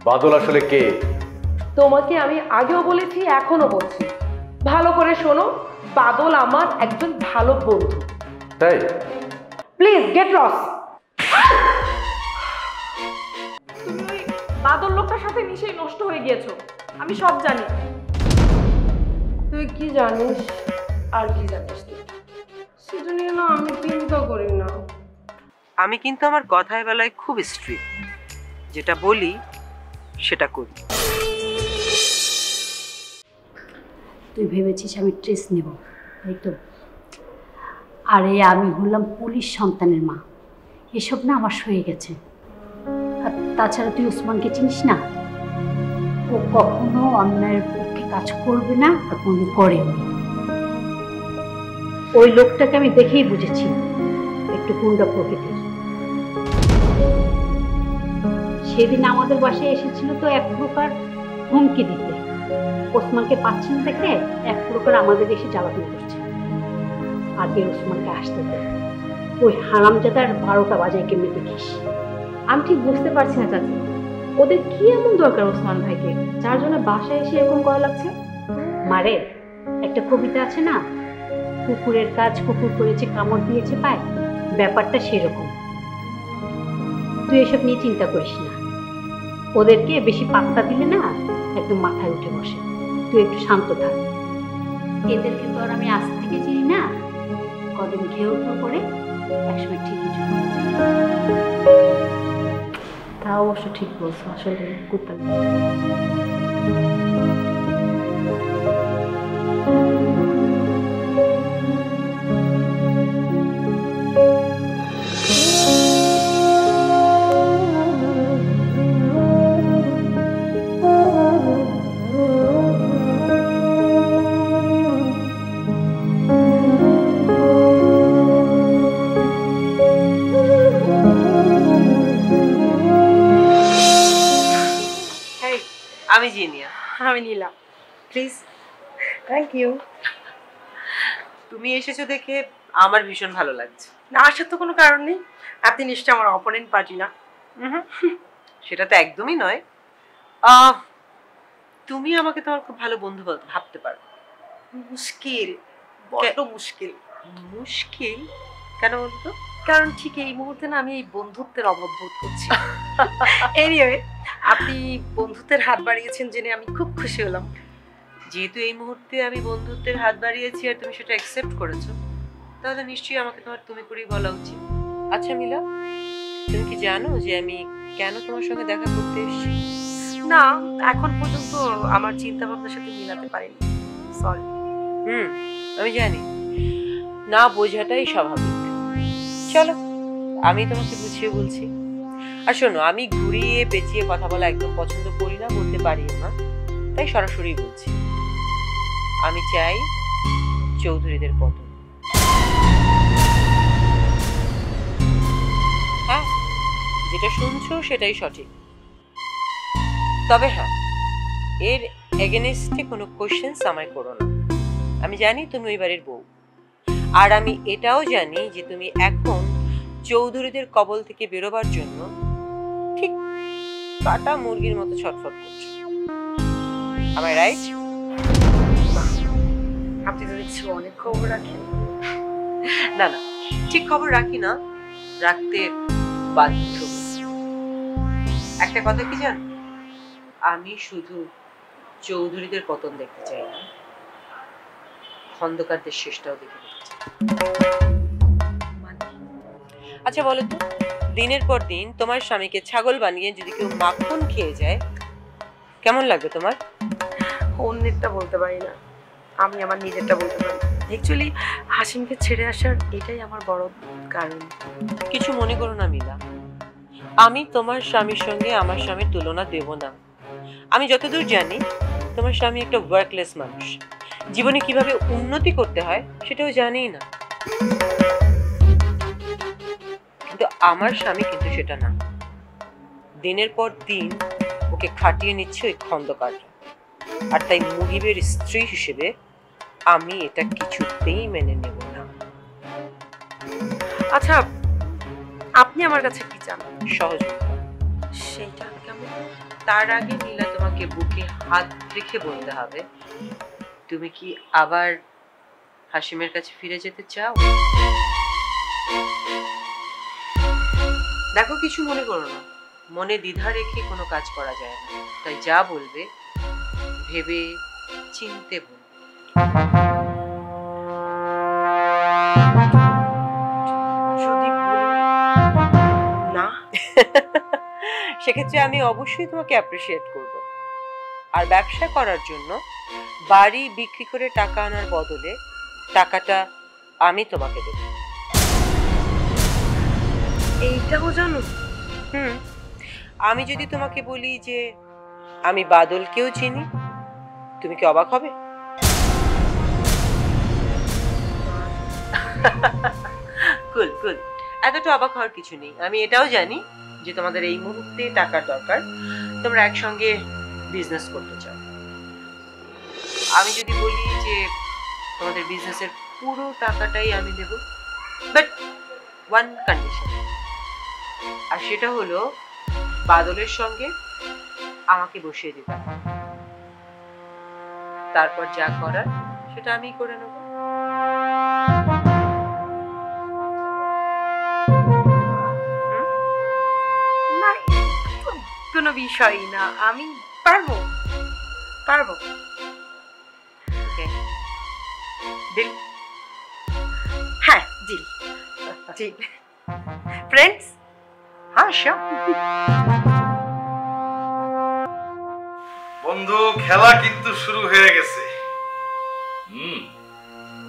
বাদল আসলে কে? তোমাকে আমি আগেও বলেছি, এখনো বলছি, ভালো করে শোনো। বাদল আমার একজন ভালো বন্ধু। তাই? Please get lost. তুমি ওই বাদল লোকটার সাথে মিশে নষ্ট হয়ে গিয়েছো, আমি সব জানি। তুই কি জানিস আর কি জানিস তুই, সেটা নিয়ে না আমি চিন্তা করি না। আমি কিন্তু আমার কথায় বেলায় খুব স্ট্রিক্ট, যেটা বলি সেটা করি। তুই ভেবেছিস আমি ট্রেস নেব, তাই তো? আরে আমি হলাম পুলিশ সন্তানের মা, এসব না আমার সয়ে গেছে। আর তাছাড়া তুই ওসমানকে চিনিস না, ও কখনো অন্যায়ের পক্ষে কাজ করবে না আর কোনোদিন করেনি। ওই লোকটাকে আমি দেখেই বুঝেছি একটু গুন্ডা প্রকৃতির। সেদিন আমাদের বাসায় এসেছিল তো এক প্রকার হুমকি দিতে, ওসমানকে পাচ্ছেন দেখে এক প্রকার আমাদের এসে জ্বালাতন করছে। আগে ওসমানকে আসতে দে, ওই হারামজাদার 12টা বাজায় কেমনি দেখিস। আমি ঠিক বুঝতে পারছি না চাচি, ওদের কি এমন দরকার ওসমান ভাইকে যার জন্য বাসায় এসে এরকম করা লাগছে? মারে, একটা কবিতা আছে না, কুকুরের কাজ কুকুর করেছে কামড় দিয়েছে পায়, ব্যাপারটা সেরকম। তুই এসব নিয়ে চিন্তা করিস না, ওদেরকে বেশি পাত্তা দিলে না একদম মাথায় উঠে বসে। তুই একটু শান্ত থাক। এদেরকে তো আর আমি আজ থেকে চিনি না, কদিন ঘেউ ঘেউ করে একসময় ঠিকই চলে যাবে। তা অবশ্য ঠিক বলছো, আসলে কুত্তা। আমি জিনিয়া। আমি নিলাম। প্লিজ। Thank you. তুমি এসেছো দেখে আমার ভীষণ ভালো লাগছে। না আসার তো কোনো কারণ নেই, আপনি নিশ্চয়ই আমার অপোনেন্ট পার্টি না। সেটা তো একদমই নয়। তুমি আমাকে তোমার খুব ভালো বন্ধু ভাবতে পারো। মুশকিল, বড্ড মুশকিল। মুশকিল কেন বলতো? কারণ ঠিক এই মুহূর্তে না আমি এই বন্ধুত্বের অভাব বোধ করছি। এনিওয়ে, আপনি বন্ধুত্বের হাত বাড়িয়েছেন জেনে আমি খুব খুশি হলাম। যেহেতু এই মুহূর্তে আমি বন্ধুত্বের হাত বাড়িয়েছি আর তুমি সেটা অ্যাকসেপ্ট করেছো, তাহলে নিশ্চয়ই আমাকে তোমার তুমি করেই বলা উচিত। আচ্ছা মিলা, তুমি কি জানো যে আমি কেন তোমার সঙ্গে দেখা করতে এসেছি? না, এখন পর্যন্ত আমার চিন্তা ভাবনার সাথে মিলাতে পারিনি, সরি। আমি জানি, না বোঝাটাই স্বাভাবিক। চলো আমি তোমাকে বুঝিয়ে বলছি। আর শোনো, আমি ঘুরিয়ে পেঁচিয়ে কথা বলা একদম পছন্দ করি না, বলতে পারি না, তাই সরাসরি বলছি। আমি চাই চৌধুরীদের পতন। হ্যাঁ, যেটা শুনছো সেটাই সঠিক। তবে হ্যাঁ, এর এগেনস্টে কোনো কোশ্চেন্স আমায় করো না। আমি জানি তুমি ওই বাড়ির বউ, আর আমি এটাও জানি যে তুমি এখন চৌধুরীদের কবল থেকে বেরোবার জন্য ঠিক কাটা মুরগির মতো ছটফট করছো। আমার রাইট? আপনি তো দেখছি অনেক খবর রাখেন। না না, ঠিক খবর রাখি না, রাখতে বাধ্য। একটা কথা কি জানো, আমি শুধু চৌধুরীদের পতন দেখতে চাই না, খন্দকারদের শেষটাও দেখে নিতে চাই। আচ্ছা বলো তো, দিনের পর দিন তোমার স্বামীকে ছাগল বানিয়ে যদি কেউ মাখন খেয়ে যায়, কেমন লাগবে তোমার? অন্যেরটা বলতে পারি না, আমি আমার নিজেরটা বলতে পারি। অ্যাকচুয়ালি হাসিমকে ছেড়ে আসার এটাই আমার বড় কারণ। কিছু মনে করো না মিলা, আমি তোমার স্বামীর সঙ্গে আমার স্বামীর তুলনা দেব না। আমি যতদূর জানি তোমার স্বামী একটা ওয়ার্কলেস মানুষ, জীবনে কিভাবে উন্নতি করতে হয় সেটাও জানি না। কিন্তু আমার স্বামী কিন্তু সেটা না। দিনের পর দিন ওকে খাটিয়ে নিচ্ছে ওই খন্দকাররা, আর তাই মুহিবের স্ত্রী হিসেবে আমি এটা কিছুতেই মেনে নেব না। আচ্ছা, আপনি আমার কাছে কি চান? সহযোগিতা। সেইটা কেমন? তার আগে নীলা তোমাকে বুকে হাত রেখে বলতে হবে, তুমি কি আবার হাসিমের কাছে ফিরে যেতে চাও? দেখো, কিছু মনে করো না, মনে দ্বিধা রেখে কোনো কাজ করা যায় না, তাই যা বলবে ভেবে চিনতে বলবে। যদি বলি না, সেক্ষেত্রে আমি অবশ্যই তোমাকে অ্যাপ্রিসিয়েট করব। আর ব্যবসা করার জন্য বাড়ি বিক্রি করে টাকা আনার বদলে টাকাটা আমি তোমাকে দেব। এইটাও জানো? আমি যদি তোমাকে বলি যে আমি বাদলকেও চিনি, তুমি কি অবাক হবে? কুল কুল, এতটা অবাক হওয়ার কিছু নেই। আমি এটাও জানি যে তোমাদের এই মুহূর্তে টাকার দরকার, তোমরা একসঙ্গে বিজনেস করতে চাও। আমি যদি বলি যে তোমাদের বিজনেসের পুরো টাকাটাই আমি দেব, বাট ওয়ান কন্ডিশন, আর সেটা হলো বাদলের সঙ্গে আমাকে বসিয়ে দিতে হবে। তারপর যা করার সেটা আমি করে নেব। না, কোনো বিষয় না, আমি পারবো পারবো। ডিল? হ্যাঁ, ডিল ডিল। ফ্রেন্ডস? হ্যাঁ, শিওর। বন্ধু, খেলা কিন্তু শুরু হয়ে গেছে।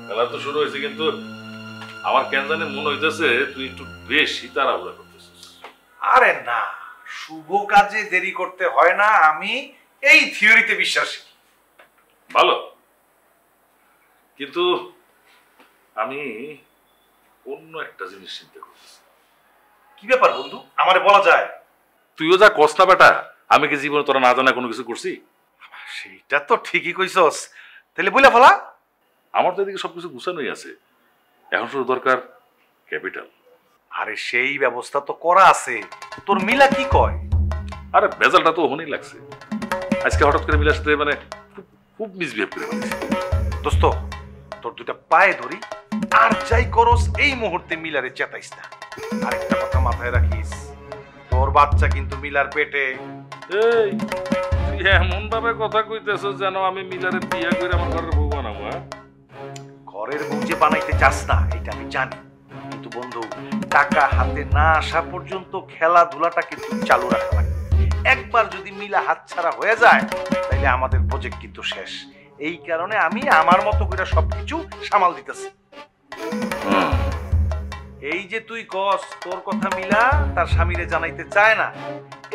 খেলা তো শুরু হয়েছে, কিন্তু আমার কেন জানি মনে হইতেছে তুই একটু বেশি তাড়াহুড়া করতেছিস। আরে না, শুভ কাজে দেরি করতে হয় না, আমি এই থিওরিতে বিশ্বাসী। ভালো, কিন্তু আমি অন্য একটা জিনিস চিন্তা করতেছি। কি ব্যাপার বন্ধু, আমারে বলা যায়? তুইও যা কস না বেটা, আমি কি জীবনে তোরা না জানা কোনো কিছু করছি? সেইটা তো ঠিকই কইছস, তাহলে বলে ফেলা। আমার তো এদিকে সবকিছু গুছানোই আছে, এখন শুধু দরকার ক্যাপিটাল। আরে সেই ব্যবস্থা তো করা আছে, তোর মিলা কি কয়? আরে বেজালটা তো ওখানেই লাগছে। আজকে হঠাৎ করে মিলার সাথে মানে খুব মিসবিহেভ করে ফেলেছি। দোস্ত, তোর দুটা পায়ে ধরি, আর যাই করস এই মুহূর্তে মিলারে চেতাইস না। আরেকটা কথা মাথায় রাখিস, তোর বাচ্চা কিন্তু মিলার পেটে। এই তুই এমন ভাবে কথা কইতেছ যেন আমি মিলারে বিয়া করে আমার ঘরের বউ বানাবো। ঘরের বউ যে বানাইতে চাস না এটা আমি জানি, কিন্তু বন্ধু, টাকা হাতে না আসা পর্যন্ত খেলাধুলাটা কিন্তু চালু রাখা লাগে। একবার যদি মিলা হাতছাড়া হয়ে যায় তাহলে আমাদের প্রজেক্ট কিন্তু শেষ। এই কারণে আমি আমার মতো করে সবকিছু সামাল দিতেছি। এই যে তুই কস তোর কথা মিলা তার স্বামীরে জানাইতে চায় না,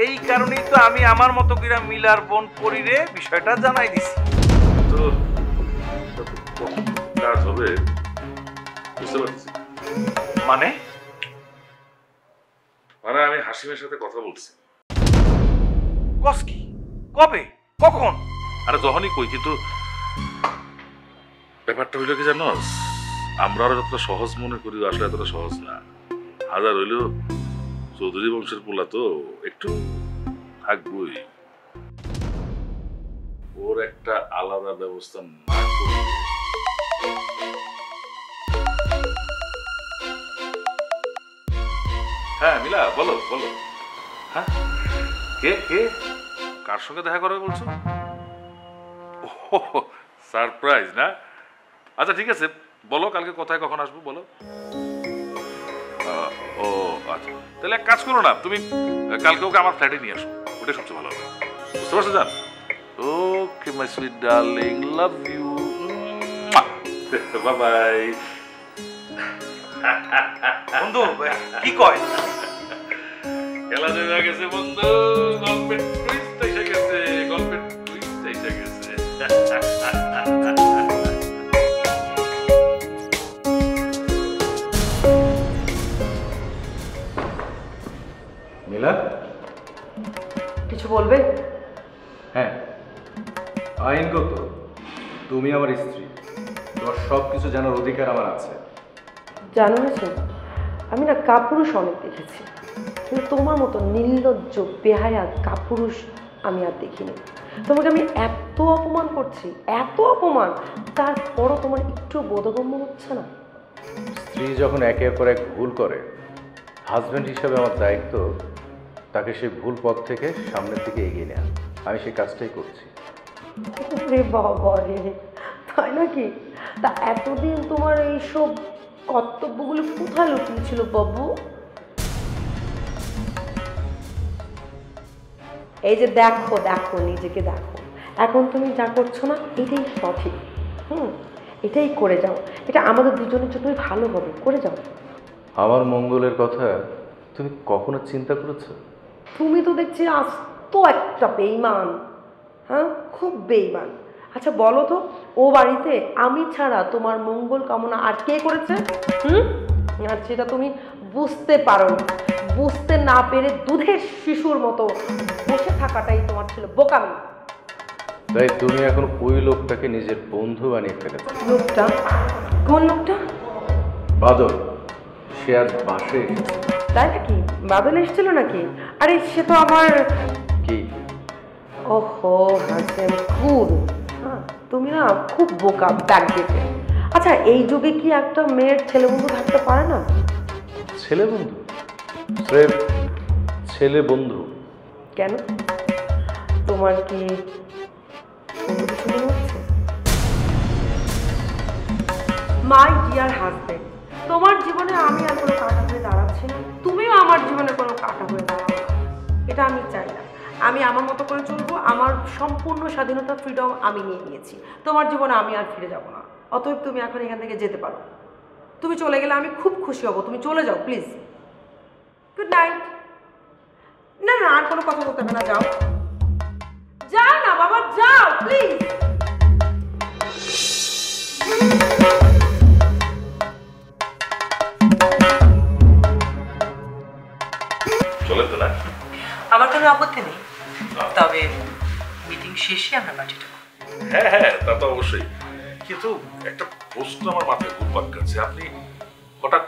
এই কারণেই তো আমি আমার মতো করে মিলার বোন পরিরে বিষয়টা জানাই দিছি। তো কখন কাজ হবে বুঝতে পারছি। মানে মানে আমি হাসিমের সাথে কথা বলছি। কস কি? কবে? কখন? আরে যখনই কই, কিন্তু ব্যাপারটা হইলো কি জানোস, আমরা আরো যতটা সহজ মনে করি আসলে এতটা সহজ না। হাজার হইলেও চৌধুরী বংশের পোলা তো একটু থাকবই। ওর একটা আলাদা ব্যবস্থা না করলে। হ্যাঁ মিলা, বলো বলো। হ্যাঁ, কে কে কার সঙ্গে দেখা করবে বলছো? ও সারপ্রাইজ না? আচ্ছা ঠিক আছে, বলো কালকে কোথায় কখন আসবো বলো। ও আচ্ছা, তাহলে এক কাজ করো না, তুমি কালকে ওকে আমার ফ্ল্যাটে নিয়ে আসো, ওটাই সবচেয়ে ভালো হবে। বুঝতে পারছো জান? Okay my sweet darling, love you, bye bye. বন্ধু কি কয়? খেলা জমে গেছে বন্ধু, গল্পের টুইস্ট এসে গেছে, গল্পের টুইস্ট এসে গেছে। মিলা, কিছু বলবে? হ্যাঁ, আইনগত তুমি আমার স্ত্রী, তোমার সব কিছু জানার অধিকার আমার আছে। জানো হয়েছে, আমি না কাপুরুষ অনেক দেখেছি, কিন্তু তোমার মতো নির্লজ্জ বেহায়া কাপুরুষ আমি আর দেখিনি। তোমাকে আমি এত অপমান করছি, এত অপমান, তারপরও তোমার একটু বোধগম্য হচ্ছে না? স্ত্রী যখন একের পর এক ভুল করে, হাজব্যান্ড হিসাবে আমার দায়িত্ব তাকে সেই ভুল পথ থেকে সামনের দিকে এগিয়ে নেওয়া। আমি সেই কাজটাই করছি। রে বাবা রে, তাই নাকি? তা এতদিন তোমার এইসব কর্তব্যগুলো কোথায় লুকিয়েছিল বাবু? এই যে দেখো দেখো, নিজেকে দেখো, এখন তুমি যা করছো না এটাই সঠিক। এটাই করে যাও, এটা আমাদের দুজনের জন্যই ভালো হবে, করে যাও। আমার মঙ্গলের কথা তুমি কখনো চিন্তা করেছো? তুমি তো দেখছি আস্ত একটা বেইমান। হ্যাঁ, খুব বেইমান। আচ্ছা বলো তো, ও বাড়িতে আমি ছাড়া তোমার মঙ্গল কামনা আর কে করেছে? আর সেটা তুমি বুঝতে পারো না। বুঝতে না পেরে দুধের শিশুর মতো বসে থাকাটাই তোমার ছিল বোকামি। তাই তুমি এখন ওই লোকটাকে নিজের বন্ধু বানিয়ে ফেলেছো। লোকটা? কোন লোকটা? বাদল, সে আজ বাসে এসেছে। তাই নাকি? বাদল এসেছিল নাকি? আরে সে তো আমার কি? ওহো, হাসেন কুল। হ্যাঁ, তুমি না খুব বোকা, ব্যাগ দিতে। আচ্ছা, এই যুগে কি একটা মেয়ের ছেলে বন্ধু থাকতে পারে না? ছেলে বন্ধু? স্রেফ ছেলে বন্ধু? কেন? তোমার কি অন্য কিছু মনে হচ্ছে? মাই ডিয়ার হাজবেন্ড, তোমার জীবনে আমি আর কোনো কাঁটা হয়ে দাঁড়াচ্ছি না, তুমিও আমার জীবনে কোনো কাঁটা হয়ে দাঁড়াবো না। এটা আমি চাই না। আমি আমার মতো করে চলবো, আমার সম্পূর্ণ স্বাধীনতা, ফ্রিডম আমি নিয়ে নিয়েছি। তোমার জীবনে আমি আর ফিরে যাব না। অতএব তুমি এখন এখান থেকে যেতে পারো। তুমি চলে গেলে আমি খুব খুশি হব। তুমি চলে যাও প্লিজ। Good night. না না, আর কোনো কথা বলতে হবে না, যাও। যাও না বাবা, যাও প্লিজ। চলে তো না? আমার কোনো আপত্তি নেই, তবে মিটিং শেষে আমরা পার্টিটা করব। হ্যাঁ হ্যাঁ, তা তো অবশ্যই, কিন্তু একটা প্রশ্ন আমার মাথায় ঘুরপাক খাচ্ছে। আপনি হঠাৎ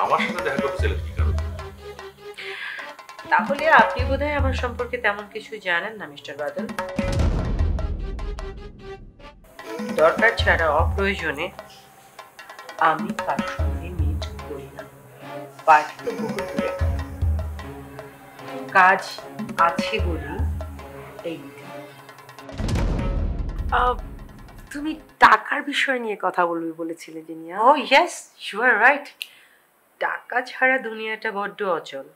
আমার সাথে দেখা করতে চাইলেন কি কারণে? তাহলে আপনি বোধহয় আমার সম্পর্কে তেমন কিছু জানেন না মিস্টার বাদল। দরকার ছাড়া অপ্রয়োজনে আমি কারোর সঙ্গে মিট করি না। পার্টি তো বহু দূরে, কাজ আছে বলি এই মিটিং। তুমি টাকার বিষয় নিয়ে কথা বলবে বলেছিলে জিনিয়া। ও ইয়েস, ইউ আর রাইট। টাকা ছাড়া দুনিয়াটা বড্ড অচল।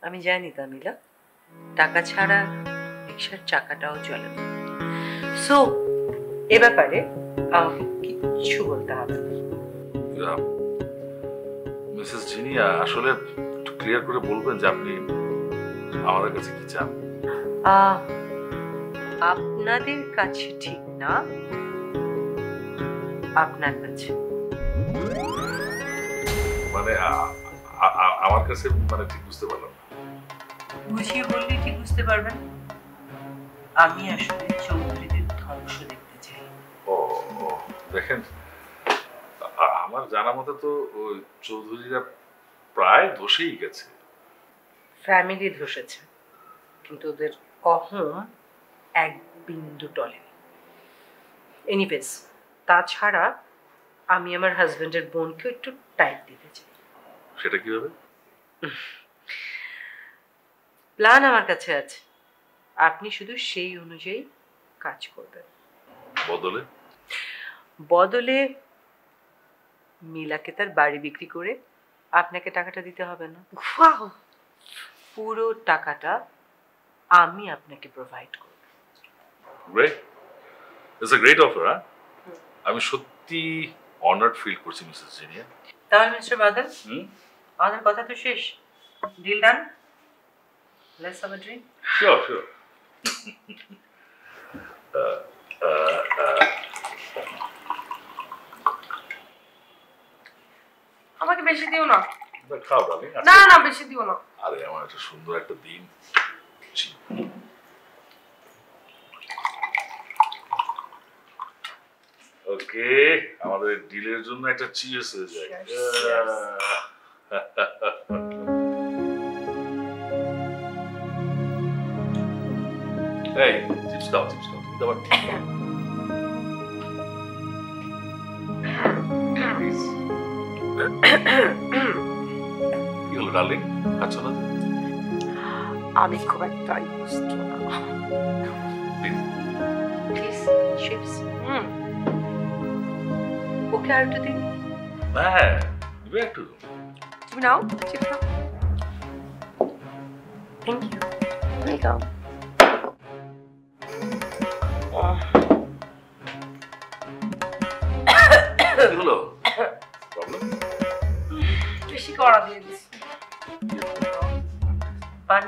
আমি জানি তামিলা, টাকা ছাড়া রিক্সার চাকাটাও চলে না। সো এ ব্যাপারে আমাকে কিচ্ছু বলতে হবে না। মিসেস জিনিয়া, আসলে একটু ক্লিয়ার করে বলবেন যে আপনি আমাদের কাছে কি চান? আপনাদের কাছে ঠিক না, আপনার কাছে। মানে আমার কাছে, মানে ঠিক বুঝতে পারলাম না। বুঝিয়ে বললে ঠিক বুঝতে পারবেন। আমি আসলে চৌধুরীদের ধ্বংস দেখতে চাই। ও দেখেন, আমার জানা মতে তো ওই চৌধুরীরা প্রায় ধসেই গেছে। ফ্যামিলি ধসেছে, কিন্তু ওদের অহং এক বিন্দু টলেনি। এনিওয়েজ, তাছাড়া আমি আমার হাজবেন্ডের বোনকে একটু টাইট দিতে চাই। সেটা কিভাবে? প্ল্যান আমার কাছে আছে, আপনি শুধু সেই অনুযায়ী কাজ করবেন। বদলে? বদলে মিলাকে তার বাড়ি বিক্রি করে আপনাকে টাকাটা দিতে হবে না। পুরো টাকাটা আমি আপনাকে প্রোভাইড করব। Great, it's a great offer. আমি সত্যি অনার্ড ফিল করছি মিসেস জিনিয়া। তাহলে মিস্টার বাদল, আমাদের কথা তো শেষ। Deal done. Let's have a drink. Sure sure. আমাকে বেশি দিও না। খাও ডার্লিং। না না, বেশি দিও না। আরে আমার একটা সুন্দর একটা দিন। ওকে, আমাদের ডিলের জন্য একটা চিয়ার্স হয়ে যায়। এই চিপস দাও তুমি তো আবার কি হলো ডার্লিং, খাচ্ছ না? আমি খুব একটা বুঝত না। Please chips. ওকে আর একটু দিন। হ্যাঁ দিবে একটু। তুমি নাও চিপস নাও। Thank you. ওয়েলকাম। কি হলো? প্রবলেম? বেশি কড়া দিয়ে দিছি। পানি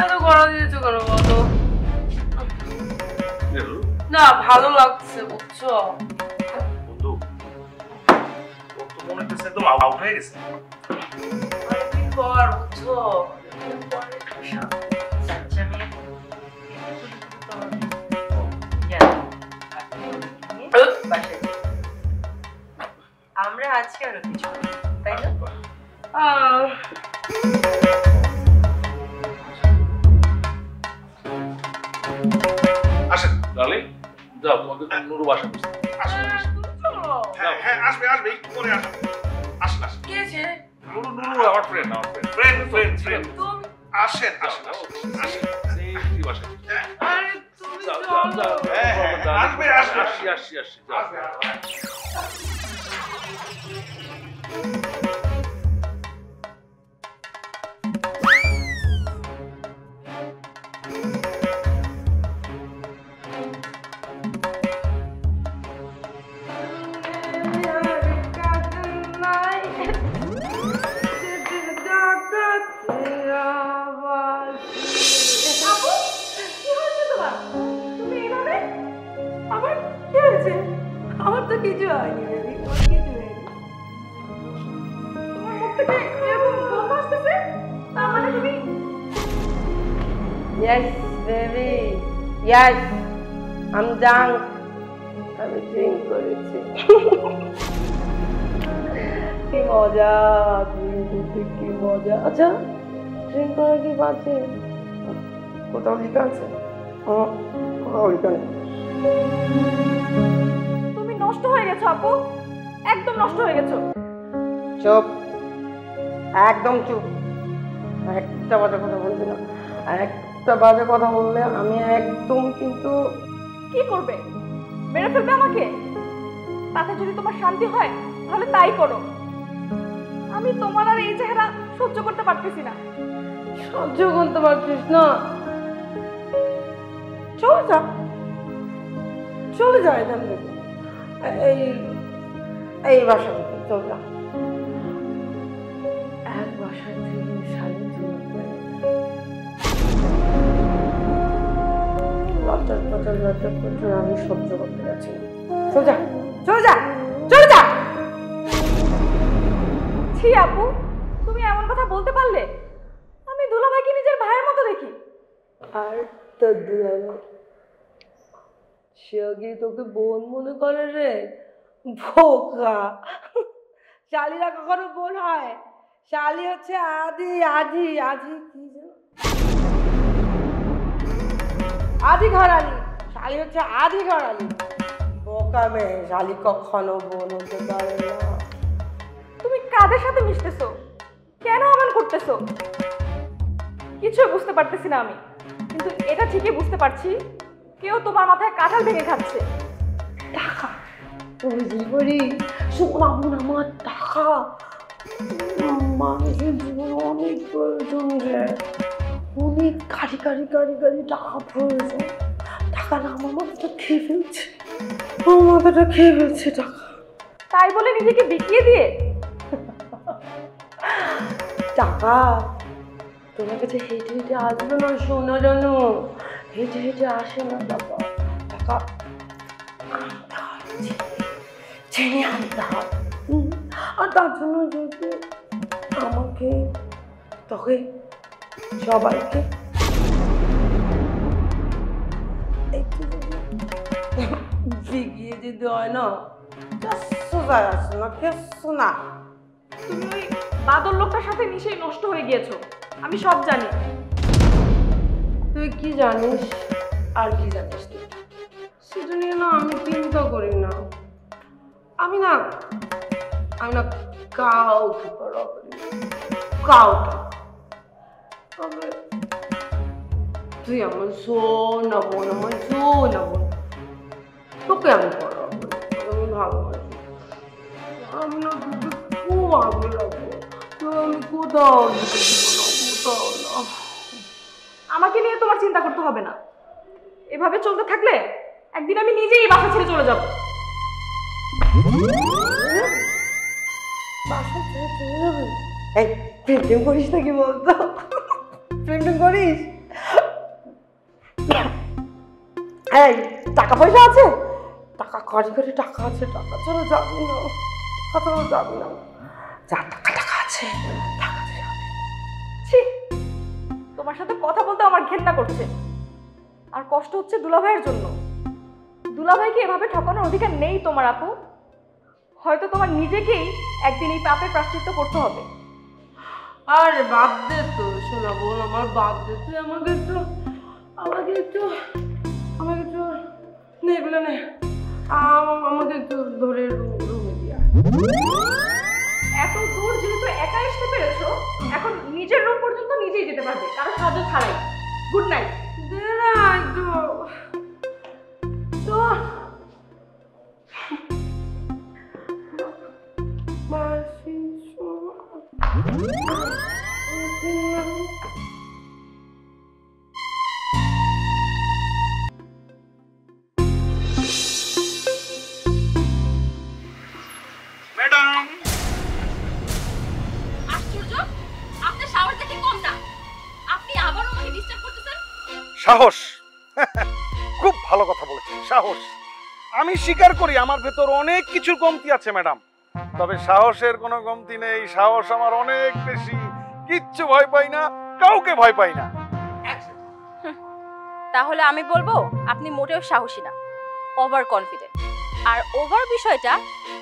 এত কড়া দিয়েছো কেন বলো? কি হলো? না ভালো লাগছে বুঝছো। বন্ধু তোর তো মনে হচ্ছে একদম আউট হয়ে গেছে। অনেকদিন পর বুঝছো। বাচ্চা মেয়ে বাসায় আমরা আছি আরো কিছু, তাই না? আসেন ডার্লিং যাও, তোমাকে নুরু বাসা বুঝতে। হ্যাঁ আসবে একটু পরে আসবে। আসেন কি আছে? নুরু আমার ফ্রেন্ড ফ্রেন্ড তুমি আসেন সেই বাসায়। আরে তুমি যাও, চলো। আসবে আসি যাও। আমার তো কিছু হয়নি বেবি, আমার কিছু হয়নি। তোমার মুখ থেকে এরকম গন্ধ আসতেছে, তার মানে তুমি Yes, baby. Yes. I'm drunk. আমি ড্রিঙ্ক করেছি। কি মজা, কি মজা। আচ্ছা ড্রিঙ্ক করা কি বাজে? কোথাও লেখা আছে? কোথাও লেখা নেই। তুমি নষ্ট হয়ে গেছো আপু, একদম নষ্ট হয়ে গেছো। চুপ, একদম চুপ। একটা বাজে কথা বলবি না। একটা বাজে কথা বললে আমি একদম কিন্তু। কি করবে? মেরে ফেলবে আমাকে? তাতে যদি তোমার শান্তি হয় তাহলে তাই করো। আমি তোমার আর এই চেহারা সহ্য করতে পারতেছি না। সহ্য করতে পারছিস না? চলে যা, চলে যা এখান থেকে। এই বাসা থেকে চলে যা। এক বাসা থেকে শালি লজ্জার আমি সহ্য করতে পারছি না। চলে যা, চলে যা, চলে যা। ছি আপু, তুমি এমন কথা বলতে পারলে? আমি দুলাভাইকে নিজের ভাইয়ের মতো দেখি। আর তোর দুলাভাই সেও কি তোকে বোন মনে করে রে? বোকা। শালিরা কখনো বোন হয়? শালি হচ্ছে আদি কি যেন আদি ঘরালি। শালি হচ্ছে আদি ঘরালি। বোকা মেয়ে, শালি কখনো বোন হতে পারে না। তুমি কাদের সাথে মিশতেছো? কেন এমন করতেছো? কিছুই বুঝতে পারতেছি না আমি, কিন্তু এটা ঠিকই বুঝতে পারছি কেউ তোমার মাথায় কাঁঠাল ভেঙে খাচ্ছে। টাকা বুঝি করি সোনা বোন, আমার টাকা মানুষের জীবনে অনেক প্রয়োজন রে। অনেক গাড়ি টাকা প্রয়োজন। টাকা না আমার মাথাটা খেয়ে ফেলছে, আমার মাথাটা খেয়ে ফেলছে টাকা। তাই বলে নিজেকে বিকিয়ে দিয়ে টাকা তোমার কাছে হেঁটে হেঁটে আসবে না, শোনো জানো, হেঁটে হেঁটে আসে না টাকা। টাকা আনতে হয়, চিনি আনতে হয়। আর তার জন্য যদি আমাকে, তোকে, সবাইকে একটু যদি বিগিয়ে দিতে হয় না, কিচ্ছু যায় আসে না, কিচ্ছু না। তুমি ওই বাদল লোকটার সাথে মিশেই নষ্ট হয়ে গিয়েছো। আমি সব জানি। তুই কি জানিস আর কি জানিস তুই? সেটা নিয়ে না আমি চিন্তা করি না। আমি না কাউকে পরোয়া করি না, কাউকে। তবে তুই আমার সোনা বোন, আমার সোনা বোন, তোকে আমি পরোয়া করি, তোকে আমি ভালোবাসি। আমি না তোকে খুব আগে রাখবো, তো আমি কোথাও যেতে দিব না, কোথাও না। আমাকে নিয়ে তোমার চিন্তা করতে হবে না। এভাবে চলতে থাকলে একদিন আমি নিজেই এই বাসা ছেড়ে চলে যাব। বাসা ছেড়ে চলে যাবে? এই প্রেম করিস নাকি বলতো? প্রেম করিস? এই টাকা পয়সা আছে? টাকা কারি করে টাকা আছে, টাকা ছাড়া যাবি না, টাকা ছাড়া যাবি না। যা টাকা আছে, টাকাতে যাবি। ছি, তোমার সাথে কথা বলতে আমার ঘেন্না করছে। আর কষ্ট হচ্ছে দুলাভাইয়ের জন্য। দুলাভাইকে এভাবে ঠকানোর অধিকার নেই তোমার আপু। হয়তো তোমার নিজেকেই একদিন এই পাপের প্রায়শ্চিত্ত করতে হবে। আরে বাদ দে তো শোনা বোন, আমার বাদ দে। তুই আমাকে একটু নে এগুলো নে, আমাকে একটু ধরে রুমে দিয়া। এত দূর যেহেতু একা আসতে পেরেছো, এখন নিজের রুম পর্যন্ত নিজেই যেতে পারবে, কারো সাহায্য ছাড়াই। Good night. দে না একটু তো মাসি ম্যাডাম, আশ্চর্য, আপনার শাওয়ার দেখে কম না, আপনি আবারও আমাকে ডিস্টার্ব করতেছেন। সাহস! খুব ভালো কথা বলেছেন, সাহস। আমি স্বীকার করি আমার ভেতর অনেক কিছুর কমতি আছে ম্যাডাম, তবে সাহসের কোনো কমতি নেই। সাহস আমার অনেক বেশি। কিচ্ছু ভয় পাই না, কাউকে ভয় পাই না। তাহলে আমি বলবো আপনি মোটেও সাহসী না, ওভার কনফিডেন্ট। আর ওভার বিষয়টা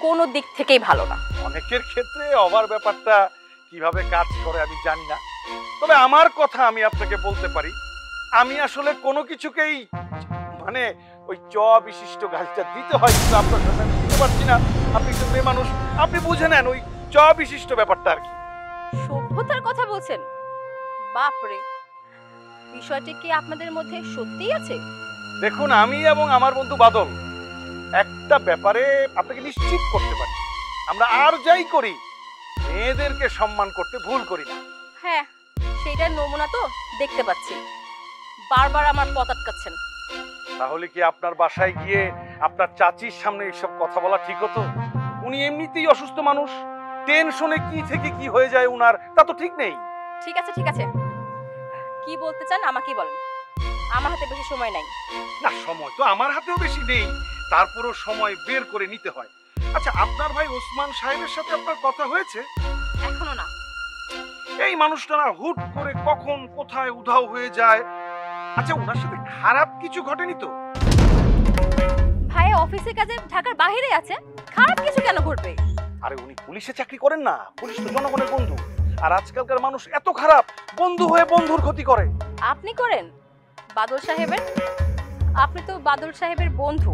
কোনো দিক থেকেই ভালো না। অনেকের ক্ষেত্রে ওভার ব্যাপারটা কিভাবে কাজ করে আমি জানি না, তবে আমার কথা আমি আপনাকে বলতে পারি। আমি আসলে কোনো কিছুকেই মানে ওই চ বিশিষ্ট গাছটা দিতে হয়, কিন্তু আপনার সাথে আমি দিতে পারছি না। আপনি একজন মেয়ে মানুষ, আপনি বুঝে নেন ওই চ বিশিষ্ট ব্যাপারটা আর কি। সভ্যতার কথা বলছেন? বাপরে, বিষয়টি কি আপনাদের মধ্যে সত্যিই আছে? দেখুন, আমি এবং আমার বন্ধু বাদল একটা ব্যাপারে আপনাকে নিশ্চিত করতে পারি, আমরা আর যাই করি মেয়েদেরকে সম্মান করতে ভুল করি না। হ্যাঁ, সেইটার নমুনা তো দেখতে পাচ্ছি। বারবার আমার পথ আটকাচ্ছেন। তাহলে কি আপনার বাসায় গিয়ে আপনার চাচির সামনে এইসব কথা বলা ঠিক হতো? উনি এমনিতেই অসুস্থ মানুষ, টেনশনে কি থেকে কি হয়ে যায় উনার তা তো ঠিক নেই। ঠিক আছে ঠিক আছে, কি বলতে চান আমাকেই বলেন, আমার হাতে বেশি সময় নাই। না, সময় তো আমার হাতেও বেশি নেই, তারপরও সময় বের করে নিতে হয়। আচ্ছা, আপনার ভাই ওসমান সাহেবের সাথে আপনার কথা হয়েছে? এখনো না। এই মানুষটা না হুট করে কখন কোথায় উধাও হয়ে যায়। আচ্ছা, ওনার সাথে খারাপ কিছু ঘটেনি তো? ভাই অফিসের কাজে ঢাকার বাইরে আছে, খারাপ কিছু কেন ঘটবে? আরে উনি পুলিশে চাকরি করেন না, পুলিশ তো জনগণের বন্ধু। আর আজকালকার মানুষ এত খারাপ, বন্ধু হয়ে বন্ধুর ক্ষতি করে। আপনি করেন বাদল সাহেবের? আপনি তো বাদল সাহেবের বন্ধু।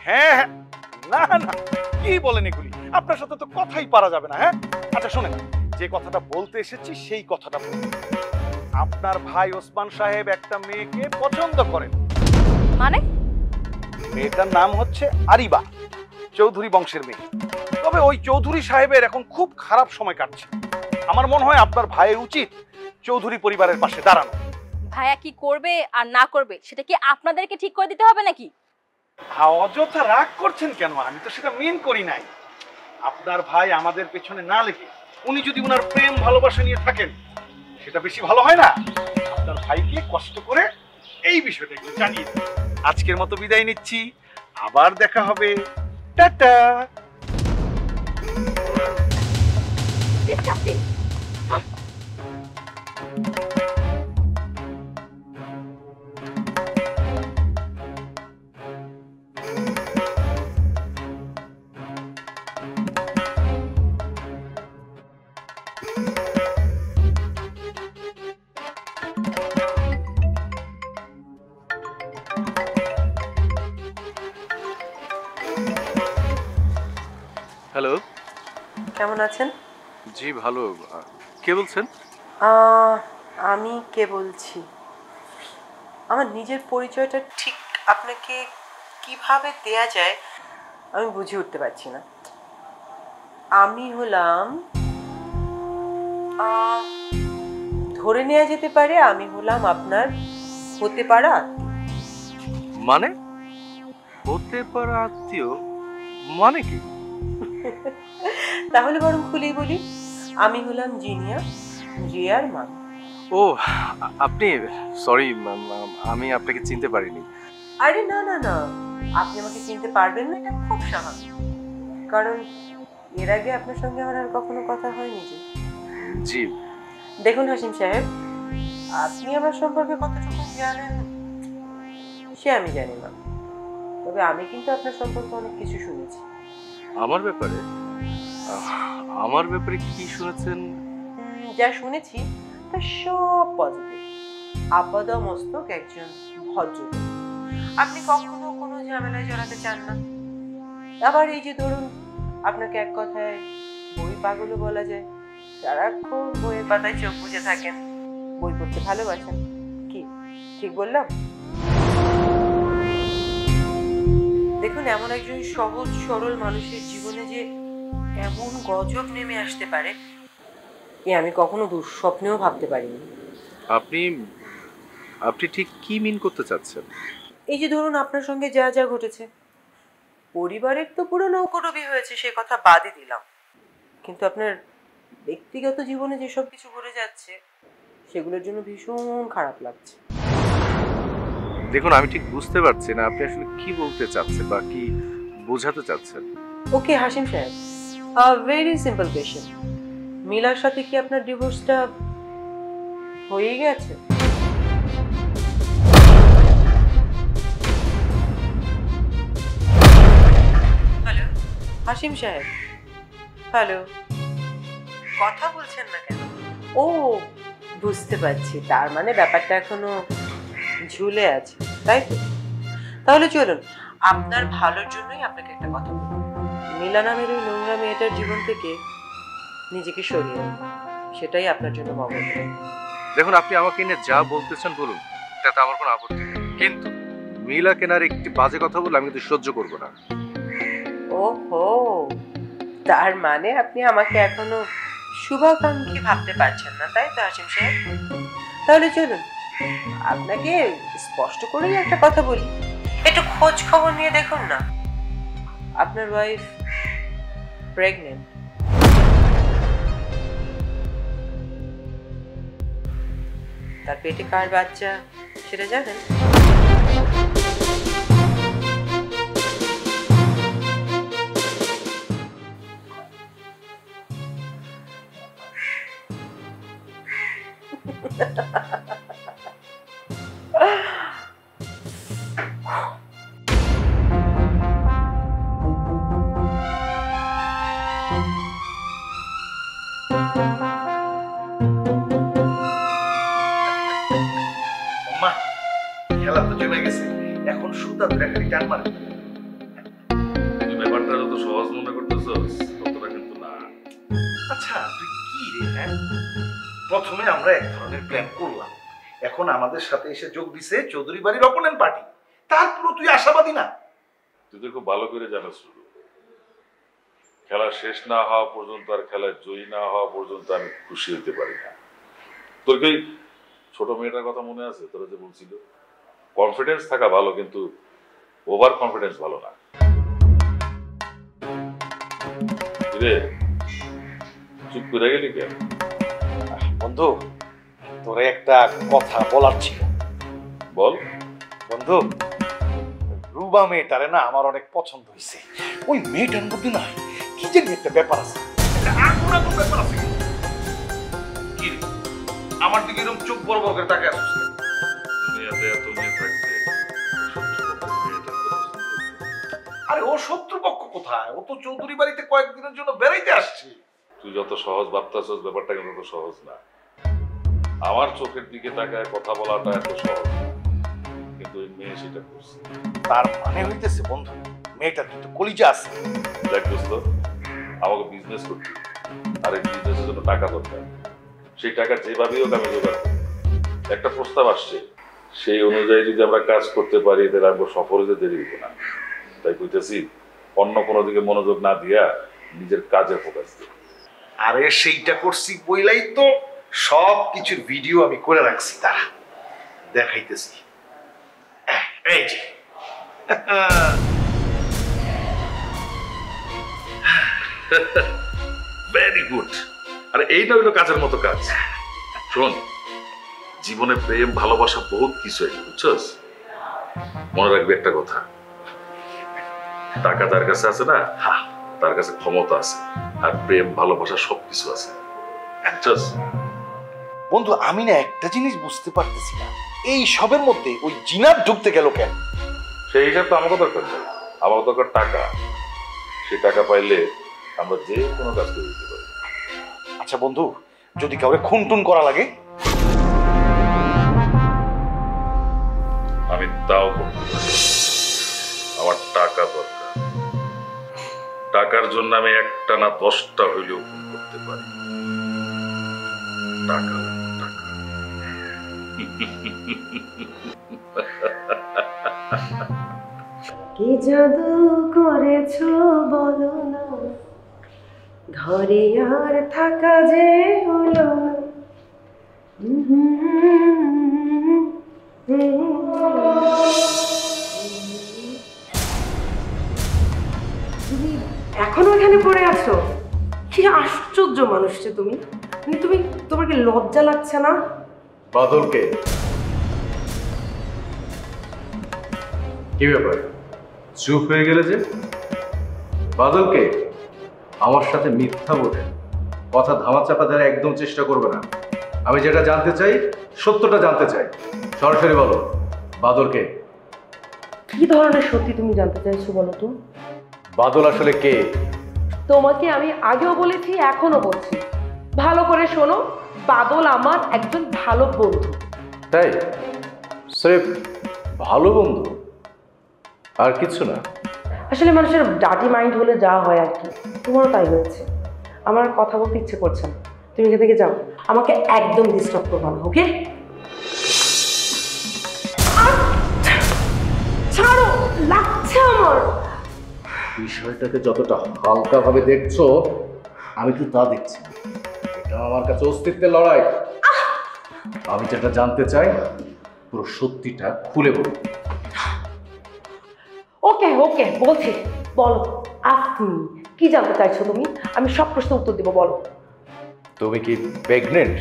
হ্যাঁ হ্যাঁ, না না, কি বলেন এগুলি? আপনার সাথে তো কথাই পারা যাবে না। হ্যাঁ, আচ্ছা শোনেন, যে কথাটা বলতে এসেছি সেই কথাটা বলুন। আপনার ভাই ওসমান সাহেব একটা মেয়েকে পছন্দ করেন। মানে? মেয়েটার নাম হচ্ছে আরিবা, চৌধুরী বংশের মেয়ে। তবে ওই চৌধুরী সাহেবের এখন খুব খারাপ সময় কাটছে। আমার মনে হয় আপনার ভাইয়ের উচিত চৌধুরী পরিবারের পাশে দাঁড়ানো। ভাইয়া কি করবে আর না করবে সেটা কি আপনাদেরকে ঠিক করে দিতে হবে নাকি? অযথা রাগ করছেন কেন? আমি তো সেটা মেন করি নাই। আপনার ভাই আমাদের পেছনে না লেগে উনি যদি উনার প্রেম ভালোবাসা নিয়ে থাকেন, সেটা বেশি ভালো হয় না? আপনার ভাইকে কষ্ট করে এই বিষয়টা একটু জানিয়ে দিন। আজকের মতো বিদায় নিচ্ছি, আবার দেখা হবে। টাটা। কেমন আছেন? জি ভালো। কে বলছেন? আমি কে বলছি, আমার নিজের পরিচয়টা ঠিক আপনাকে কিভাবে দেয়া যায় আমি বুঝে উঠতে পারছি না। আমি হলাম, ধরে নেওয়া যেতে পারে আমি হলাম আপনার হতে পারা মানে হতে পারা আত্মীয় মানে কি? তাহলে বরং খুলেই বলি, আমি হলাম জিনিয়া, রিয়ার মা। ও আপনি, সরি আমি আপনাকে চিনতে পারিনি। আরে না না না, আপনি আমাকে চিনতে পারবেন না এটা খুব স্বাভাবিক, কারণ এর আগে আপনার সঙ্গে আমার আর কখনো কথা হয়নি। যে জি দেখুন হাসিম সাহেব, আপনি আমার সম্পর্কে কতটুকু জানেন সে আমি জানি না, তবে আমি কিন্তু আপনার সম্পর্কে অনেক কিছু শুনেছি। আমার ব্যাপারে? আমার ব্যাপারে কি শুনেছেন? যা শুনেছি তা সব পজিটিভ। আপাদ মস্তক একজন ভদ্রলোক, আপনি কখনো কোনো ঝামেলায় জড়াতে চান না। আবার এই যে ধরুন, আপনাকে এক কথায় বই পাগলও বলা যায়, সারাক্ষণ বইয়ের পাতায় চোখ বুজে থাকেন, বই পড়তে ভালোবাসেন। কি ঠিক বললাম? দেখুন, এমন একজন সহজ সরল মানুষের জীবনে যে এমন গজব নেমে আসতে পারে এ আমি কখনো দুঃস্বপ্নেও ভাবতে পারিনি। আপনি আপনি ঠিক কি মিন করতে চাচ্ছেন? এই যে ধরুন, আপনার সঙ্গে যা যা ঘটেছে, পরিবারের তো পুরো নৌকোডুবি হয়েছে সে কথা বাদই দিলাম, কিন্তু আপনার ব্যক্তিগত জীবনে যেসব কিছু ঘটে যাচ্ছে সেগুলোর জন্য ভীষণ খারাপ লাগছে। দেখুন, আমি ঠিক বুঝতে পারছি না আপনি আসলে কি বলতে চাচ্ছেন বা কি বোঝাতে চাচ্ছেন। ওকে হাসিম সাহেব, ভেরি সিম্পল কোয়েশ্চেন, মিলার সাথে কি আপনার ডিভোর্সটা হয়ে গেছে? হ্যালো হাসিম সাহেব, হ্যালো, কথা বলছেন না কেন? ও বুঝতে পারছি, তার মানে ব্যাপারটা এখনো ঝুলে আছে, তাই তো? তাহলে চলুন, আপনার ভালোর জন্যই আপনাকে একটা কথা বলবো, মিলা নামের ওই নোংরা মেয়েটার জীবন থেকে নিজেকে সরিয়ে নিন, সেটাই আপনার জন্য মঙ্গল। দেখুন, আপনি আমাকে নিয়ে যা বলতেছেন বলুন, তাতে আমার কোনো আপত্তি নেই, কিন্তু মিলা কেনার একটি বাজে কথা বলে আমি কিন্তু সহ্য করব না। ওহো, তার মানে আপনি আমাকে এখনো শুভাকাঙ্ক্ষী ভাবতে পারছেন না, তাই তো হাসিম সাহেব? তাহলে চলুন, আপনাকে স্পষ্ট করেই একটা কথা বলি, একটু খোঁজ খবর নিয়ে দেখুন না, আপনার ওয়াইফ প্রেগনেন্ট। তার পেটে কার বাচ্চা সেটা জানেন? মা, খেলা তো জমে গেছে, এখন সুতা ধরে খালি টান মারে। তুই ব্যাপারটা যত সহজ মনে করতেছস ততটা কিন্তু না। আচ্ছা তুই কি রে? হ্যাঁ, প্রথমে আমরা এক ধরনের প্ল্যান করলাম, এখন আমাদের সাথে এসে যোগ দিছে চৌধুরী বাড়ির অপোনেন্ট পার্টি, তারপর তুই আশাবাদী না? তুই তো খুব ভালো করে জানিস, খেলা শেষ না হওয়া পর্যন্ত আর খেলায় জয়ী না হওয়া পর্যন্ত আমি খুশি হতে পারি না। তোর কি ছোট মেয়েটার কথা মনে আছে? তোরা যে বলছিল কনফিডেন্স থাকা ভালো, কিন্তু ওভার কনফিডেন্স ভালো না। রে চুপ করে গেলি কেন? বন্ধু, তোরে একটা কথা বলার ছিল। বল। বন্ধু, রুবা মেয়েটারে না আমার অনেক পছন্দ হয়েছে। ওই মেয়েটার মধ্যে না কি জানি একটা ব্যাপার আছে, একটা আগুন আগুন ব্যাপার আছে। কি রে, আমার দিকে এরকম চোখ বড় বড় করে তাকায় আসছিস? দুনিয়াতে এত মেয়ে থাকতে আরে ও শত্রুপক্ষ কোথায়? ও তো চৌধুরী বাড়িতে কয়েকদিনের জন্য বেড়াইতে আসছে। তুই যত সহজ ভাবতেছস ব্যাপারটা কিন্তু তত সহজ না। আমার চোখের দিকে তাকায় কথা বলাটা এত সহজ না, কিন্তু ওই মেয়ে সেটা করছে। তার মানে হইতেছে বন্ধু, মেয়েটার কিন্তু কলিজা আছে। দেখ দোস্ত, আমাকে বিজনেস করতে আর এই বিজনেসের জন্য টাকা দরকার। সেই টাকা যেভাবেই হোক আমি জোগাড় করব। একটা প্রস্তাব আসছে, সেই অনুযায়ী যদি আমরা কাজ করতে পারি তাহলে আমরা সফল হতে দেরি হইব না। তাই কইতেছি অন্য কোনো দিকে মনোযোগ না দিয়া নিজের কাজে ফোকাস দিই। আরে সেইটা করছি বইলাই তো সব কিছুর ভিডিও আমি করে রাখছি, তারা দেখাইতেছি। এই যে ভেরি গুড। আরে এইটা হইলো কাজের মতো কাজ। শোন, জীবনে প্রেম ভালোবাসা বহুত কিছু আছে, বুঝছস? মনে রাখবি একটা কথা, টাকা তার কাছে আছে না, তার কাছে ক্ষমতা আছে, আর প্রেম ভালোবাসা সবকিছু আছে, বুঝছস? বন্ধু, আমি না একটা জিনিস বুঝতে পারতেছি না, এই সবের মধ্যে ওই জিনাত ঢুকতে গেল কেন? সেই হিসাব তো আমাকে দরকার নেই, আমার দরকার টাকা। সেই টাকা পাইলে আমরা যে কোনো কাজ করে দিতে পারি। আচ্ছা বন্ধু, যদি কাউরে খুন টুন করা লাগে? আমি তাও করতে পারি। আমার টাকা দরকার, টাকার জন্য আমি একটা না 10টা হইলেও খুন করতে পারি। টাকা টাকা। কি জাদু করেছো বলো না, ঘরে আর থাকা যে হলো না। তুমি এখনো এখানে পড়ে আছো? কি আশ্চর্য মানুষ যে তুমি। তুমি তোমার কি লজ্জা লাগছে না? বাদলকে কি ব্যাপার, চুপ হয়ে গেলে যে? বাদলকে আমার সাথে মিথ্যা বলে কথা ধামাচাপা দেওয়ার একদম চেষ্টা করবে না। আমি যেটা জানতে চাই, সত্যটা জানতে চাই। সরাসরি বলো, বাদলকে? কি ধরনের সত্যি তুমি জানতে চাইছো বলো তো? বাদল আসলে কে? তোমাকে আমি আগেও বলেছি, এখনো বলছি, ভালো করে শোনো। বাদল আমার একজন ভালো বন্ধু। তাই? স্রেফ ভালো বন্ধু, আর কিছু না? আসলে মানুষের ডাটি মাইন্ড হলে যা হয় আর কি, তোমারও তাই হয়েছে। আমার কথা বলতে ইচ্ছে করছে না, তুমি এখান থেকে যাও, আমাকে একদম ডিস্টার্ব করবো না, ওকে? ছাড়ো, লাগছে আমার। বিষয়টাকে যতটা হালকাভাবে দেখছো, আমি তো তা দেখছি না। এটা আমার কাছে অস্তিত্বের লড়াই। আমি যেটা জানতে চাই, পুরো সত্যিটা খুলে বলো। ওকে ওকে, বলছি, বলো। আপনি কি জানতে চাইছো তুমি? আমি সব প্রশ্নের উত্তর দেবো, বলো। তুমি কি প্রেগনেন্ট?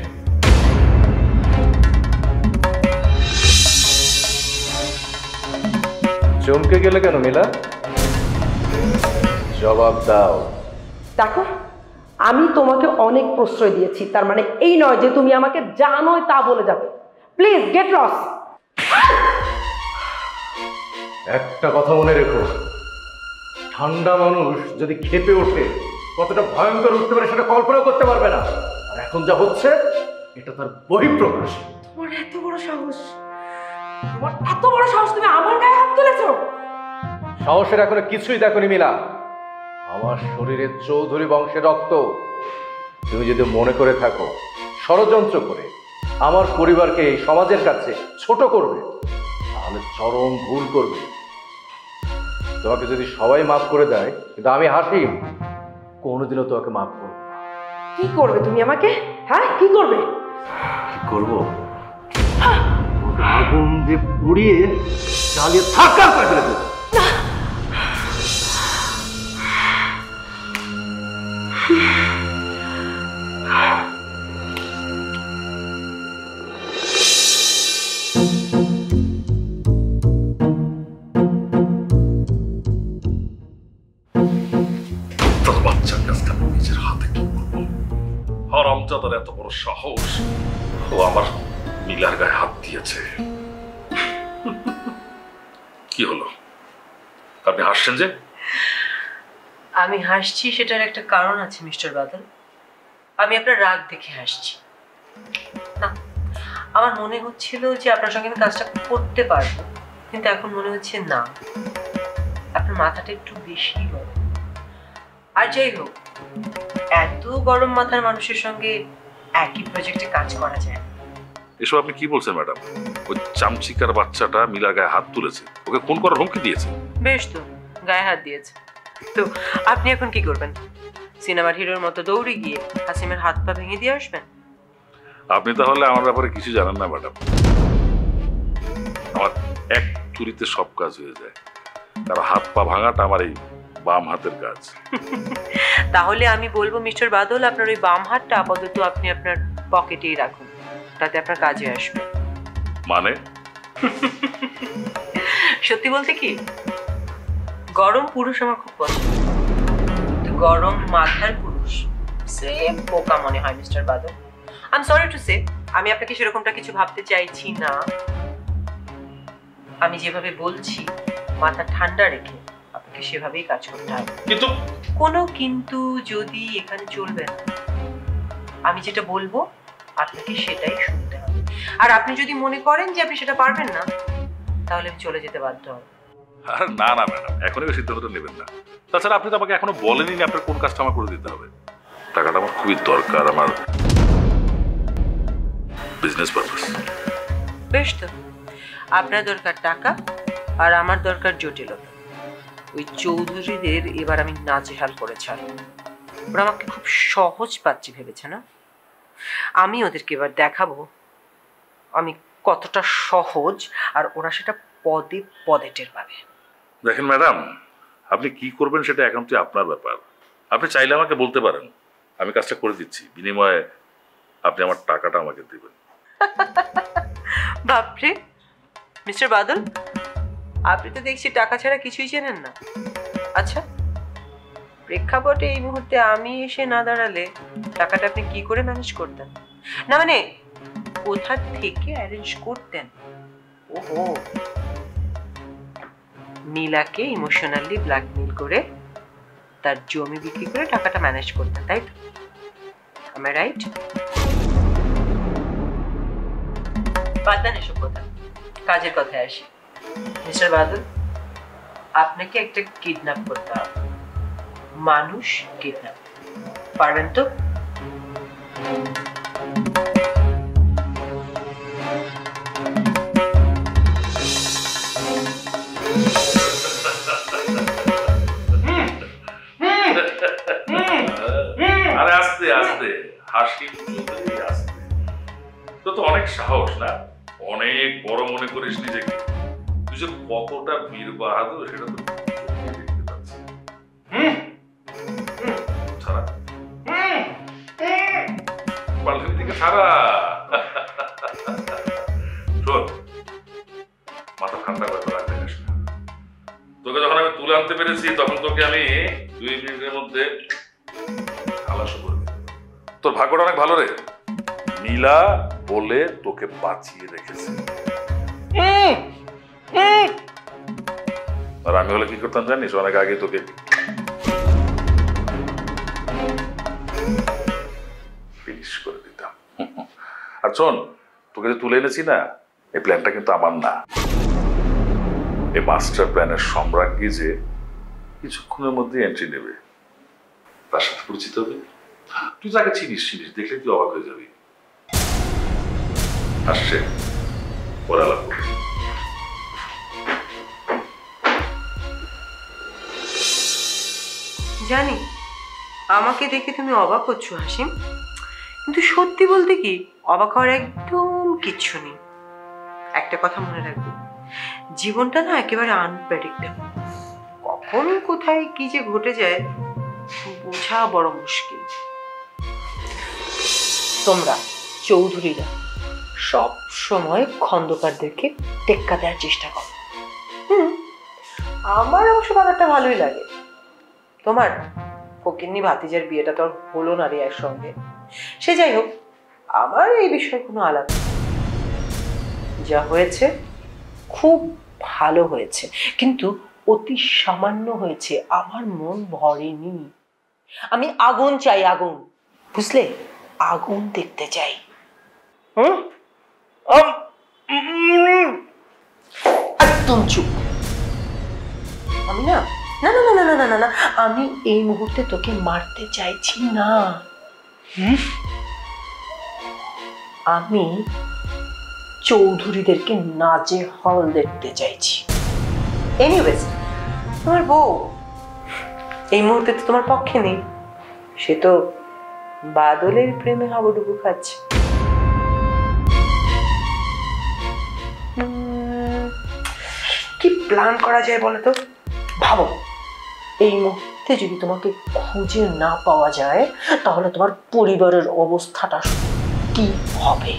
চমকে গেলে কেন মিলা? জবাব দাও। দেখো, আমি তোমাকে অনেক প্রশ্রয় দিয়েছি, তার মানে এই নয় যে তুমি আমাকে যা নয় তা বলে যাবে। Please get lost. একটা কথা মনে রেখো, ঠান্ডা মানুষ যদি ক্ষেপে ওঠে কতটা ভয়ঙ্কর উঠতে পারে সেটা কল্পনা করতে পারবে না। আর এখন যা হচ্ছে, এটা তার বহিঃপ্রকাশ। তোমার এত বড় সাহস, তোমার এত বড় সাহস, তুমি আমার গায়ে হাত তুলেছো? সাহসের এখনো কিছুই দেখোনি মিলা। আমার শরীরে চৌধুরী বংশের রক্ত। তুমি যদি মনে করে থাকো ষড়যন্ত্র করে আমার পরিবারকে এই সমাজের কাছে ছোট করবে, তাহলে চরম ভুল করবে। তোমাকে যদি সবাই মাফ করে দেয়, কিন্তু আমি হাসিম কোনোদিনও তোমাকে মাফ করবো না। কি করবে তুমি আমাকে? হ্যাঁ, কি করবে? কি করবো? আগুন দিয়ে পুড়িয়ে জ্বালিয়ে থাকার করে ফেলে দেবো। হারামজাদার এত বড় সাহস, ও আমার মিলার গায়ে হাত দিয়েছে। কি হলো, আপনি হাসছেন যে? আমি হাসছি সেটার একটা কারণ আছে মিস্টার বাদল। আমি আপনার রাগ দেখে হাসছি না। আমার মনে হচ্ছিল যে আপনার সঙ্গে আমি কাজটা করতে পারবো, কিন্তু এখন মনে হচ্ছে না, আপনার মাথাটা একটু বেশি গরম। আর যাই হোক, এত গরম মাথার মানুষের সঙ্গে একই প্রজেক্টে কাজ করা যায় না। এসব আপনি কি বলছেন ম্যাডাম? ওই চামচিকার বাচ্চাটা মিলার গায়ে হাত তুলেছে, ওকে খুন করার হুমকি দিয়েছে। বেশ তো, গায়ে হাত দিয়েছে তো আপনি এখন কি করবেন? সিনেমার হিরোর মতো দৌড়ে গিয়ে হাসিমের হাত পা ভেঙে দিয়ে আসবেন? আপনি তাহলে আমার ব্যাপারে কিছু জানেন না ম্যাডাম। আমার এক চুরিতে সব কাজ হয়ে যায়, কারণ হাত পা ভাঙাটা আমার এই বাম হাতের কাজ। তাহলে আমি বলবো মিস্টার বাদল, আপনার ওই বাম হাতটা আপাতত আপনি আপনার পকেটেই রাখুন, তাতে আপনার কাজে আসবে। মানে? সত্যি বলতে কি, গরম পুরুষ আমার খুব পছন্দ, কিন্তু গরম মাথার পুরুষ সেম বোকা মনে হয় mister Badal. I am sorry to say, আমি আপনাকে সেরকমটা কিছু ভাবতে চাইছি না। আমি যেভাবে বলছি মাথা ঠান্ডা রেখে আপনাকে সেভাবেই কাজ করতে হবে। কিন্তু কোনো কিন্তু যদি এখানে চলবে না। আমি যেটা বলবো আপনাকে সেটাই শুনতে হবে, আর আপনি যদি মনে করেন যে আপনি সেটা পারবেন না, তাহলে আমি চলে যেতে বাধ্য হব। আর না না ম্যাডাম, এখনই ওই সিদ্ধান্তটা নেবেন না। তাছাড়া আপনি তো আমাকে এখনো বলেনি যে আপনার কোন কাজটা আমার করে দিতে হবে। টাকাটা আমার খুবই দরকার, আমার বিজনেস পারপাস। বেশ তো, আপনার দরকার টাকা আর আমার দরকার জটিলতা। ওই চৌধুরীদের এবার আমি নাজেহাল করে ছাড়ব। ওরা আমাকে খুব সহজ পাচ্ছি ভেবেছে না? আমি ওদেরকে এবার দেখাবো আমি কতটা সহজ, আর ওরা সেটা পদে পদে টের পাবে। দেখেন ম্যাডাম, আপনি কি করবেন সেটা একান্তই আপনার ব্যাপার। আপনি চাইলে আমাকে বলতে পারেন, আমি কাজটা করে দিচ্ছি, বিনিময়ে আপনি আমার টাকাটা আমাকে দেবেন। বাপরে মিস্টার বাদল, আপনি তো দেখছি টাকা ছাড়া কিছুই চেনেন না। আচ্ছা, প্রেক্ষাপটে এই মুহূর্তে আমি এসে না দাঁড়ালে টাকাটা আপনি কি করে ম্যানেজ করতেন? না মানে কোথা থেকে অ্যারেঞ্জ করতেন? ওহো, নীলাকে ইমোশনালি ব্ল্যাকমেল করে তার জমি বিক্রি করে টাকাটা ম্যানেজ করতেন, তাই তো? Am I right? বাদ দেন এসব কথা, কাজের কথায় আসি। মিস্টার বাদল, আপনাকে একটা কিডন্যাপ করতে হবে, মানুষ কিডন্যাপ। পারবেন তো? আরে আস্তে আস্তে, হাসি আস্তে। তো তো অনেক সাহস না, অনেক বড় মনে করিস নিজেকে। তুই যে কতটা বীর বাহাদুর সেটা তো দেখতে পাচ্ছি। ছাড়া পাল্টের দিকে ছাড়া। শোন, মাথা ঠান্ডা করে রাখতে গেছ না। তোকে যখন আমি তুলে আনতে পেরেছি, তখন তোকে আমি 2 মিনিটের মধ্যে খালাস করে দেব। তোর ভাগ্যটা অনেক ভালো রে, নীলা বলে তোকে বাঁচিয়ে রেখেছে। আর আমি হলে কি করতাম জানিস? অনেক আগে তোকে ফিনিশ করে দিতাম। আর শোন, তোকে যে তুলে এনেছি না, এই প্ল্যানটা কিন্তু আমার না। এই মাস্টার প্ল্যানের সম্রাজ্ঞী যে কিছুক্ষণের মধ্যে এন্ট্রি নেবে, তার সাথে পরিচিত হবে। তুই যাকে চিনিস দেখলে তুই অবাক হয়ে যাবি। আসছে, পরে আলাপ করবি। জানি আমাকে দেখে তুমি অবাক হচ্ছ হাসিম, কিন্তু সত্যি বলতে কি অবাক হওয়ার একদম কিচ্ছু নেই। একটা কথা মনে রাখবে, জীবনটা না একেবারে আনপ্রেডিক্টেবল। কখন কোথায় কি যে ঘটে যায় বোঝা বড় মুশকিল। তোমরা চৌধুরীরা সব সময় খন্দকারদেরকে টেক্কা দেওয়ার চেষ্টা করো। আমার অবশ্য ব্যাপারটা ভালোই লাগে। তোমার ফকিন্নি ভাতিজার বিয়েটা তো হলো না রে একসঙ্গে। সে যাই হোক, আমার এই বিষয়ে কোনো আলাপ নেই। যা হয়েছে খুব ভালো হয়েছে, কিন্তু অতি সামান্য হয়েছে। আমার মন ভরেনি। আমি আগুন চাই, আগুন, বুঝলে? আগুন দেখতে চাই। একদম চুপ। আমি না না না না না না না না না, আমি এই মুহূর্তে তোকে মারতে চাইছি না। আমি চৌধুরীদেরকে নাচে হল দেখতে চাইছি। এনিওয়েজ, তোমার বউ এই মুহূর্তে তো তোমার পক্ষে নেই, সে তো বাদলের প্রেমে হাবুডুবু খাচ্ছে। কি প্ল্যান করা যায় বলো তো? ভাবো, এই মুহূর্তে যদি তোমাকে খুঁজে না পাওয়া যায় তাহলে তোমার পরিবারের অবস্থাটা কি হবে,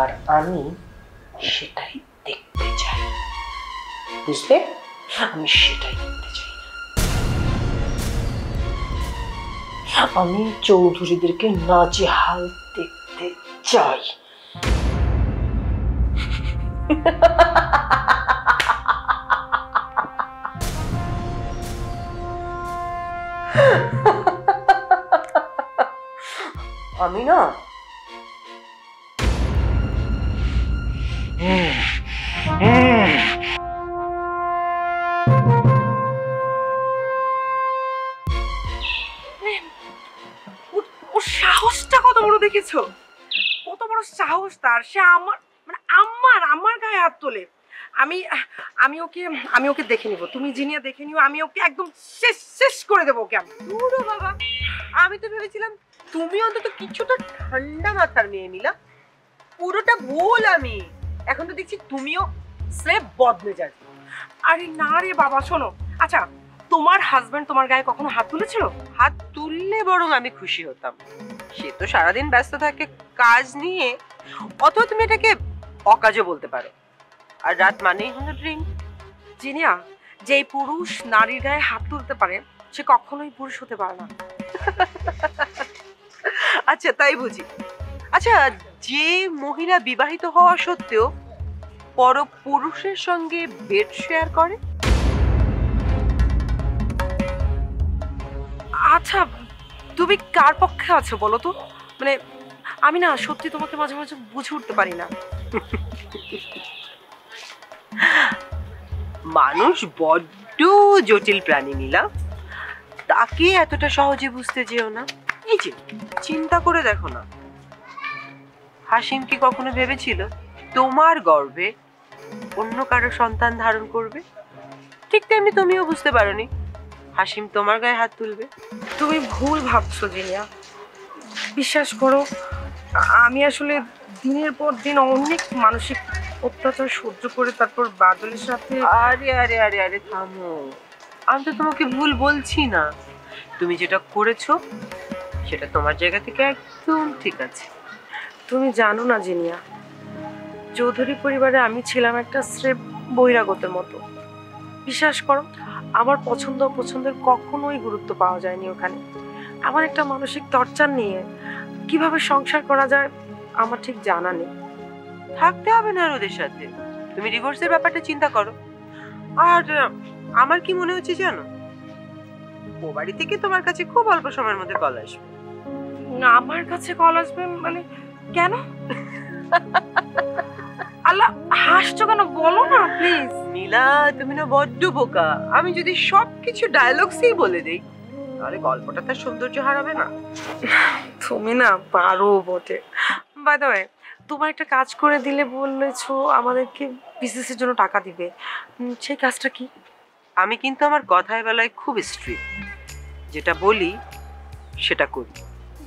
আর আমি সেটাই দেখতে চাই। বুঝলে? আমি সেটাই দেখতে চাই। আমি চৌধুরীদেরকে নাজেহাল দেখতে চাই। আমি না ওর সাহসটা কত বড় দেখেছো? কত বড় সাহস তার! সে আমার মানে আমার গায়ে হাত তোলে। আমি ওকে দেখে নিব, তুমি জিনিয়া দেখে নিও, আমি ওকে একদম শেষ করে দেবো ওকে। আমি দূর বাবা, আমি তো ভেবেছিলাম তুমি অন্তত কিছুটা ঠান্ডা মাথার মেয়ে মিলা। পুরোটা ভুল আমি। এখন তো দেখছি তুমিও স্রেফ বদমেজাজ। আরে না রে বাবা, শোনো, আচ্ছা তোমার হাজবেন্ড তোমার গায়ে কখনো হাত তুলেছিল? হাত তুললে বরং আমি খুশি হতাম। সে তো সারাদিন ব্যস্ত থাকে কাজ নিয়ে, অথবা তুমি এটাকে অকাজও বলতে পারো। আর রাত মানেই হলো ড্রিঙ্ক। জিনিয়া, যেই পুরুষ নারীর গায়ে হাত তুলতে পারে সে কখনোই পুরুষ হতে পারে না। আচ্ছা তাই বুঝি। আচ্ছা, যে মহিলা বিবাহিত হওয়া সত্ত্বেও পর পুরুষের সঙ্গে বেড শেয়ার করে? আচ্ছা তুমি কার পক্ষে আছো বলো তো? মানে আমি না সত্যি তোমাকে মাঝে মাঝে বুঝে উঠতে পারি না। মানুষ বড্ড জটিল প্রাণী নীলা, তাকে এতটা সহজে বুঝতে যেও না। এই যে চিন্তা করে দেখো না, হাসিম কি কখনো ভেবেছিল তোমার গর্ভে অন্য কারো সন্তান ধারণ করবে? ঠিক তেমনি তুমিও বুঝতে পারোনি হাসিম তোমার গায়ে হাত তুলবে। তুমি ভুল ভাবছো জিনিয়া, বিশ্বাস করো, আমি আসলে দিনের পর দিন অনেক মানসিক অত্যাচার সহ্য করে তারপর বাদলের সাথে। আরে আরে আরে আরে থামো, আমি তো তোমাকে ভুল বলছি না। তুমি যেটা করেছো সেটা তোমার জায়গা থেকে একদম ঠিক আছে। তুমি জানো না জিনিয়া, চৌধুরী পরিবারে আমি ছিলাম একটা স্রেফ বহিরাগতের মতো। বিশ্বাস করো, আমার পছন্দ অপছন্দের কখনোই গুরুত্ব পাওয়া যায়নি ওখানে। আমার একটা মানসিক টর্চার নিয়ে কিভাবে সংসার করা যায় আমার ঠিক জানা নেই। থাকতে হবে না আর ওদের সাথে, তুমি ডিভোর্সের ব্যাপারটা চিন্তা করো। আর আমার কি মনে হচ্ছে জানো, ও বাড়ি থেকে তোমার কাছে খুব অল্প সময়ের মধ্যে কল আসবে। আমার কাছে কল আসবে মানে? কেন? আল্লাহ, হাসছো কেন? বলো না প্লিজ। নীলা, তুমি না বড্ড বোকা। আমি যদি সবকিছু ডায়লগসই বলে দেই তাহলে গল্পটা তার সৌন্দর্য হারাবে না। তুমি না পারো বটে। বাই দ্য ওয়ে, তোমার একটা কাজ করে দিলে বলেছো আমাদেরকে বিজনেসের জন্য টাকা দিবে, সেই কাজটা কি? আমি কিন্তু আমার কথায় বেলায় খুব স্ট্রিক্ট, যেটা বলি সেটা করি।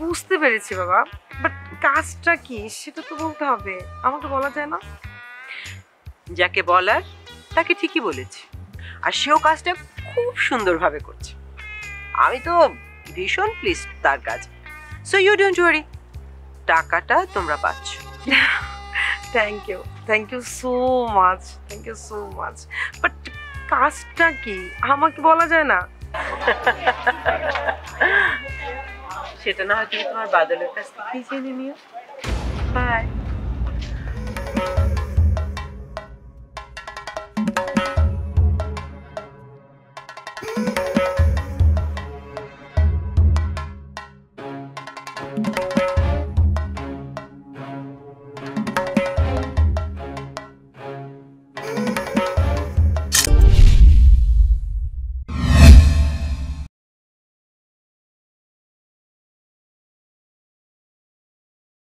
বুঝতে পেরেছি বাবা, বাট কাজটা কি সেটা তো বলতে হবে, আমাকে বলা যায় না? যাকে বলার তাকে ঠিকই বলেছি, আর সেও কাজটা খুব সুন্দরভাবে করছে। আমি তো ভীষণ প্লিজ তার কাজ। সো ইউ ডোন্ট ওয়ারি, টাকাটা তোমরা পাচ্ছ। Thank you so much, but কাজটা কি আমাকে বলা যায় না? সেটা না হয় তুমি তোমার বাদলের কাছ থেকে জেনে নিও। বাই।